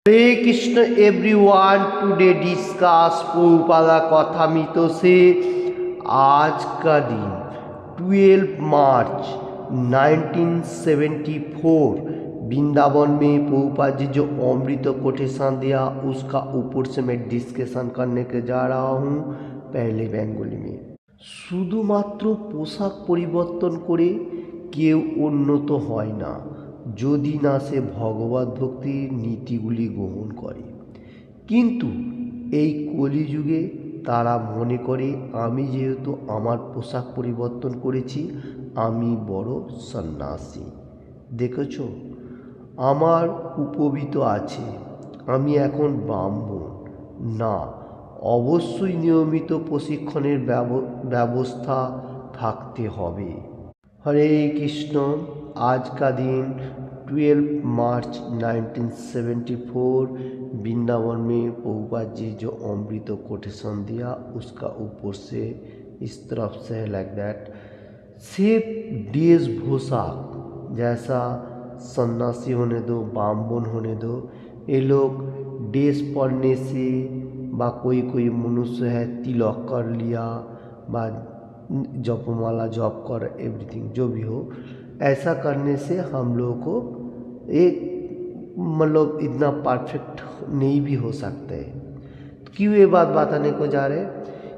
हरे Krishna everyone, today discuss Prabhupada Kathamrit से आज का दिन 12 मार्च 1974 वृंदावन में प्रभुपाद जी जो अमृत कोटेशन दिया उसका ऊपर से मैं डिस्कशन करने के जा रहा हूँ। पहले बेंगली में শুধুমাত্র পোশাক পরিবর্তন করে কেউ উন্নত হয় না যদি না সে ভগবত ভক্তির নীতিগুলি গ্রহণ করে। কিন্তু এই কলিযুগে তারা মনে করে আমি যেহেতু আমার পোশাক পরিবর্তন করেছি আমি বড় সন্ন্যাসী। দেখেছ, আমার উপবিত আছে, আমি এখন ব্রাহ্মণ না। অবশ্যই নিয়মিত প্রশিক্ষণের ব্যবস্থা থাকতে হবে। हरे कृष्ण। आज का दिन 12 मार्च 1974 वृंदावन में प्रभुपाद जी जो अमृत कोटेशन दिया उसका ऊपर से इस तरफ से लाइक दैट सिर्फ वेशभूषा जैसा सन्यासी होने दो, ब्राह्मण होने दो। ये लोग ड्रेस पहनने से बा कोई मनुष्य है तिलक कर लिया बा जपमाला जप कर एवरीथिंग जो भी हो, ऐसा करने से हम लोगों को एक मतलब इतना परफेक्ट नहीं भी हो सकते। तो क्यों ये बात बताने को जा रहे?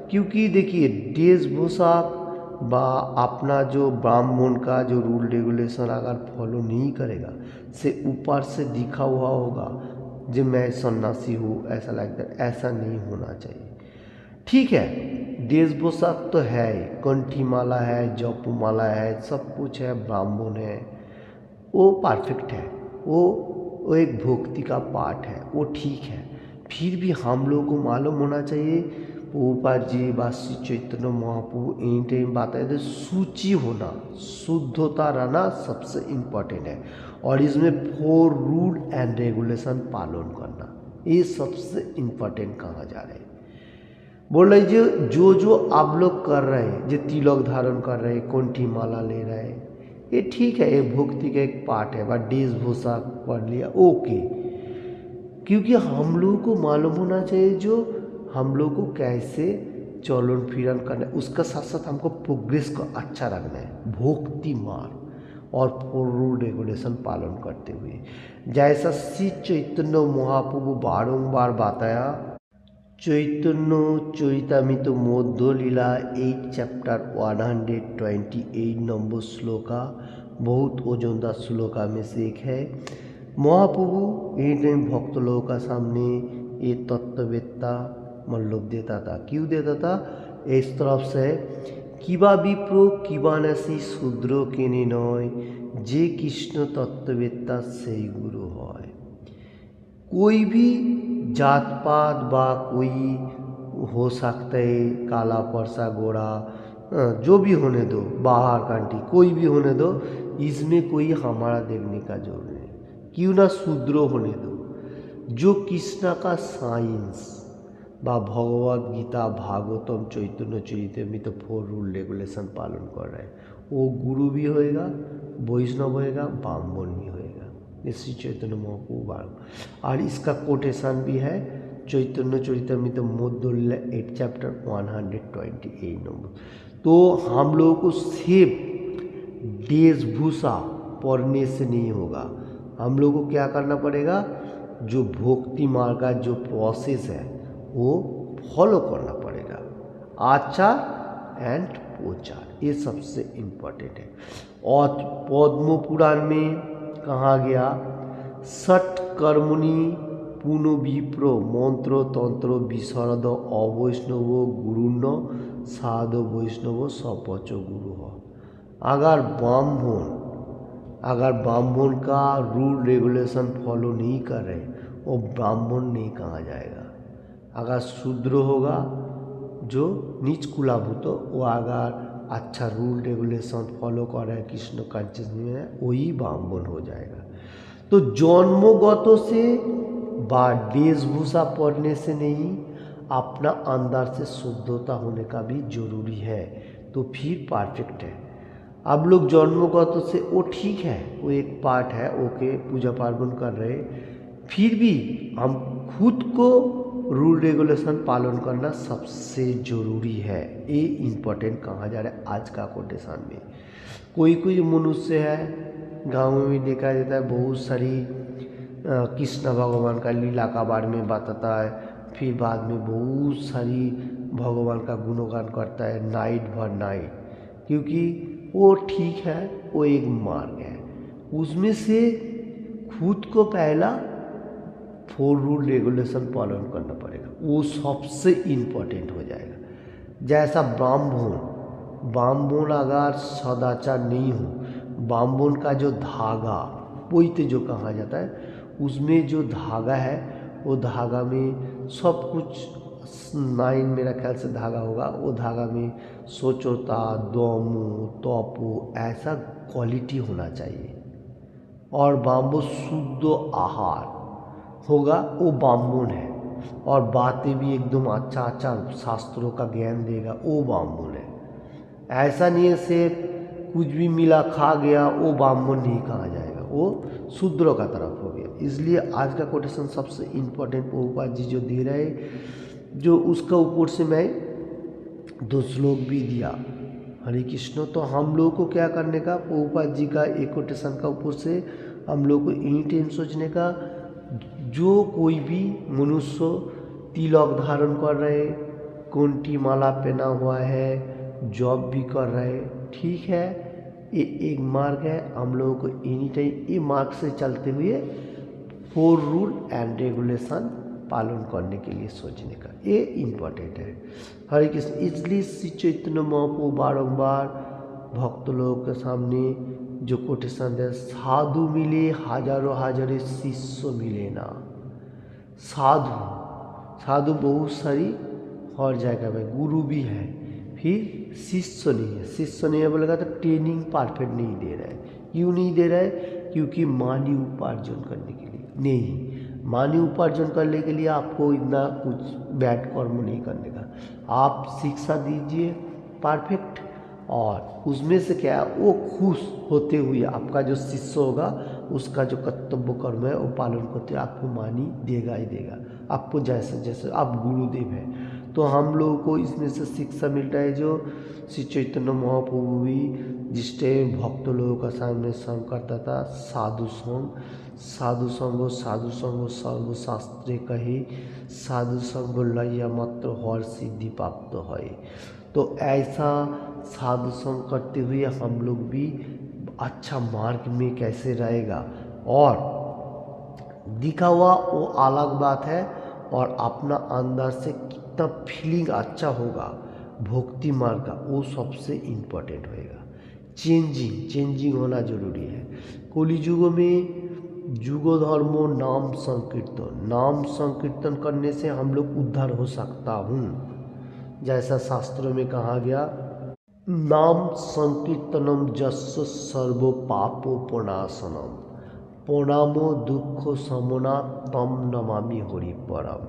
क्योंकि देखिए वेशभूषा बा अपना जो ब्राह्मण का जो रूल रेगुलेशन अगर फॉलो नहीं करेगा से ऊपर से दिखा हुआ होगा जो मैं सन्यासी हूँ ऐसा लाइक दैट, ऐसा नहीं होना चाहिए। ठीक है, वेशभूषा तो है, कंठी माला है, जपमाला है, सब कुछ है, ब्राह्मण है, वो परफेक्ट है, वो एक भक्ति का पार्ट है, वो ठीक है। फिर भी हम लोगों को मालूम होना चाहिए प्रभुपाद जी व श्री चैतन्य महाप्रभु एनी टाइम बताए थे सूची होना, शुद्धता रहना सबसे इम्पोर्टेंट है और इसमें 4 रूल एंड रेगुलेशन पालन करना ये सबसे इम्पोर्टेंट कहा जा रहा है। बोल रहे जो आप लोग कर रहे हैं, जो तिलक धारण कर रहे हैं, कंठी माला ले रहे हैं, ये ठीक है, ये भक्ति का एक पार्ट है। बट वेशभूषा पढ़ लिया ओके, क्योंकि हम लोगों को मालूम होना चाहिए जो हम लोग को कैसे चलन फिरन करना है, उसका साथ साथ हमको प्रोग्रेस को अच्छा रखना है भक्ति मार्ग और रूल रेगुलेशन पालन करते हुए। जैसा श्री चैतन्य महाप्रभु बारंबार बताया चैतन्य चरितामृत मध्य लीला 8 चैप्टर 128 नंबर श्लोका बहुत ओजनदार श्लोका में से एक है। महाप्रभु एनी टाइम भक्त लोगों का सामने ये तत्ववेत्ता मतलब देता था। क्यों देता था? इस तरफ से किबा विप्रो किबा नासी शूद्र केने नय जे कृष्ण तत्ववेत्ता से गुरु है। कोई भी जात पात बा कोई हो सकता है, काला परसा गोरा जो भी होने दो, बाहर कंट्री कोई भी होने दो, इसमें कोई हमारा देखने का जरूर नहीं। क्यों ना शूद्र होने दो, जो कृष्ण का साइंस बा भगवत गीता भागवतम चैतन्य चरितामृत 4 रूल रेगुलेशन पालन कर रहे हैं, वो गुरु भी होएगा, वैष्णव होएगा, ब्राह्मण भी होएगा। श्री चैतन्य महाप्रभु और इसका कोटेशन भी है चैतन्य चरितामृत मध्य लीला 8 चैप्टर 128 नंबर। तो हम लोगों को सिर्फ वेशभूषा पढ़ने से नहीं होगा, हम लोगों को क्या करना पड़ेगा, जो भक्ति मार्ग का जो प्रोसेस है वो फॉलो करना पड़ेगा। आचार एंड प्रचार ये सबसे इम्पोर्टेंट है। और पद्म पुराण में कहा गया षट कर्मणि पुनो विप्रो मंत्र तंत्र विशरद अवैष्णव गुरुन साध वैष्णव सपच गुरु हो। अगर ब्राह्मण का रूल रेगुलेशन फॉलो नहीं कर रहे वो ब्राह्मण नहीं कहा जाएगा। अगर शूद्र होगा जो नीच कुलाभूत, वो अगर अच्छा रूल रेगुलेशन फॉलो कर रहा है कृष्ण कॉन्शियस में वही ब्राह्मण हो जाएगा। तो जन्मगत से बा वेशभूषा पढ़ने से नहीं, अपना अंदर से शुद्धता होने का भी जरूरी है, तो फिर परफेक्ट है। अब लोग जन्मगत से वो ठीक है, वो एक पार्ट है, ओके पूजा पार्वण कर रहे, फिर भी हम खुद को रूल रेगुलेशन पालन करना सबसे ज़रूरी है। ये इम्पोर्टेंट कहा जा रहा है आज का कोटेशन में। कोई कोई मनुष्य है, गाँव में देखा जाता है, बहुत सारी कृष्ण भगवान का लीला का बारे में बताता है, फिर बाद में बहुत सारी भगवान का गुणगान करता है नाइट भर नाइट, क्योंकि वो ठीक है, वो एक मार्ग है। उसमें से खुद को पहला 4 रूल रेगुलेशन पालन करना पड़ेगा, वो सबसे इम्पोर्टेंट हो जाएगा। जैसा ब्राह्मण अगर सदाचार नहीं हो, ब्राह्मण का जो धागा पोइते जो कहा जाता है, उसमें जो धागा है वो धागा में सब कुछ 9 मेरा ख्याल से धागा होगा, वो धागा में सोचोता दोमो तोपो ऐसा क्वालिटी होना चाहिए। और ब्राह्मण शुद्ध आहार होगा, वो ब्राह्मण है, और बातें भी एकदम अच्छा शास्त्रों का ज्ञान देगा, वो ब्राह्मण है। ऐसा नहीं है सिर्फ कुछ भी मिला खा गया, वो ब्राह्मण नहीं कहा जाएगा, वो शूद्रों का तरफ हो गया। इसलिए आज का कोटेशन सबसे इम्पोर्टेंट प्रभुपाद जी जो दे रहे, जो उसका ऊपर से मैं 2 श्लोक भी दिया। हरे कृष्ण। तो हम लोग को क्या करने का, प्रभुपाद जी का एक कोटेशन का ऊपर से हम लोग को एनी टाइम सोचने का, जो कोई भी मनुष्य तिलक धारण कर रहे, कंठी माला पहना हुआ है, जॉब भी कर रहे, ठीक है, ये एक मार्ग है। हम लोगों को एनी टाइम ये मार्ग से चलते हुए 4 रूल एंड रेगुलेशन पालन करने के लिए सोचने का, ये इम्पोर्टेंट है। हरे कृष्ण। इसलिए श्री चैतन्य महाप्रभु बारंबार भक्त लोगों के सामने जो कोटेशन है, साधु मिले हजारों शिष्य मिले ना। साधु बहुत सारी हर जगह में, गुरु भी है, फिर शिष्य नहीं है। शिष्य नहीं है बोलेगा तो ट्रेनिंग परफेक्ट नहीं दे रहा है। क्यों नहीं दे रहा है? क्योंकि मानी उपार्जन करने के लिए नहीं। मानी उपार्जन करने के लिए आपको इतना कुछ बैड कर्म नहीं करने का, आप शिक्षा दीजिए परफेक्ट, और उसमें से क्या है, वो खुश होते हुए आपका जो शिष्य होगा उसका जो कर्तव्य कर्म है वो पालन करते हुए आपको मानी देगा ही देगा, आपको जैसे जैसे आप गुरुदेव हैं। तो हम लोगों को इसमें से शिक्षा मिलता है, जो श्री चैतन्य महाप्रभु भी जिस टाइम भक्त लोगों का सामने संग करता था, साधु संग सर्वशास्त्रे कहे, साधु संग लय मात्र हर सिद्धि प्राप्त है। तो ऐसा साधु संग करते हुए हम लोग भी अच्छा मार्ग में कैसे रहेगा, और दिखा हुआ वो अलग बात है, और अपना अंदर से कितना फीलिंग अच्छा होगा भक्ति मार्ग का, वो सबसे इम्पोर्टेंट होएगा। चेंजिंग होना जरूरी है। कलियुग में जुगो धर्मो नाम संकीर्तन करने से हम लोग उद्धार हो सकता हूँ। जैसा शास्त्रों में कहा गया, नाम संकीर्तनम जस्य सर्व पापो प्रणाशनम, प्रणामो दुख समना तम नमामि हरि परम।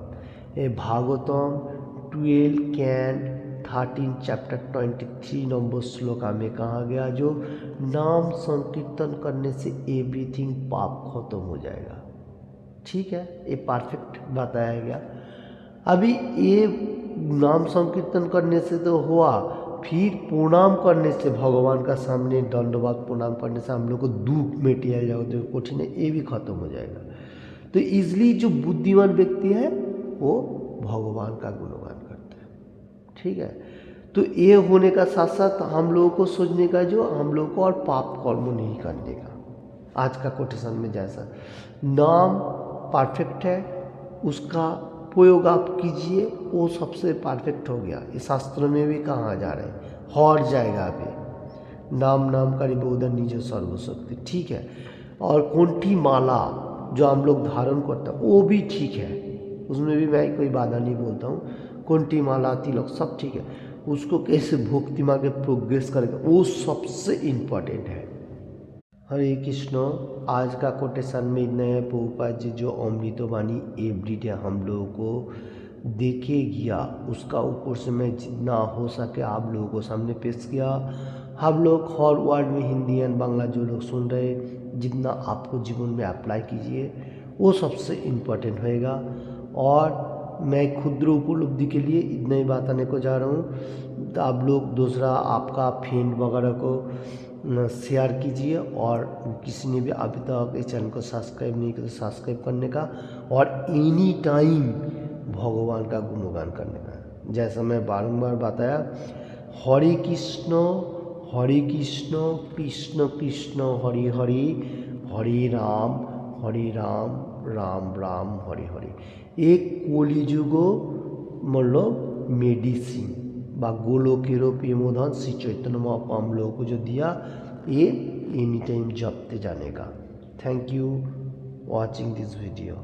ये भागवतम 12:13 चैप्टर 23 नंबर श्लोका में कहा गया, जो नाम संकीर्तन करने से एवरीथिंग पाप खत्म हो जाएगा। ठीक है, ये परफेक्ट बताया गया। अभी ये नाम संकीर्तन करने से तो हुआ, फिर प्रणाम करने से, भगवान का सामने दंडवत प्रणाम करने से हम लोग को दुख मिटिया जाओ, जो कठिन है ये भी खत्म हो जाएगा। तो इसलिए जो बुद्धिमान व्यक्ति है वो भगवान का गुणगान करता है। ठीक है, तो ये होने का साथ साथ हम लोगों को सोचने का, जो हम लोगों को और पाप कर्म नहीं करने का। आज का कोटेशन में जैसा नाम परफेक्ट है, उसका प्रयोग आप कीजिए, वो सबसे परफेक्ट हो गया। इस शास्त्र में भी कहा जा रहा है हर जगह पे, नाम करी बोधन निज सर्वशक्ति। ठीक है, और कंठी माला जो हम लोग धारण करते हैं वो भी ठीक है, उसमें भी मैं कोई बाधा नहीं बोलता हूँ। कंठी माला तिलक सब ठीक है, उसको कैसे भक्ति मार्ग में प्रोग्रेस करेगा वो सबसे इम्पोर्टेंट है। हरे कृष्ण। आज का कोटेशन में इतना है। प्रभुपाद जी जो अमृतवाणी एवरीडे हम लोगों को देखे गया, उसका ऊपर से मैं जितना हो सके आप लोगों को सामने पेश किया। हम लोग हर वर्ड में हिंदी एंड बांग्ला जो लोग सुन रहे, जितना आपको जीवन में अप्लाई कीजिए, वो सबसे इम्पोर्टेंट होएगा। और मैं क्षुद्र उपलब्धि के लिए इतना ही बताने को जा रहा हूँ। तो आप लोग दूसरा आपका फ्रेंड वगैरह को शेयर कीजिए, और किसी ने भी अभी तक इस चैनल को सब्सक्राइब नहीं किया तो सब्सक्राइब करने का, और एनी टाइम भगवान का गुणगान करने का। जैसा मैं बारंबार बताया, हरे कृष्ण कृष्ण कृष्ण हरे हरे, हरे राम राम राम हरे हरे। एक कलिजुग मतलब मेडिसिन বা গোলকেরও প্রেমধন श्री चैतन्य महाप्रभु हम लोगों को जो दिया, ये एनी टाइम जपते जाने का। Thank you watching this video.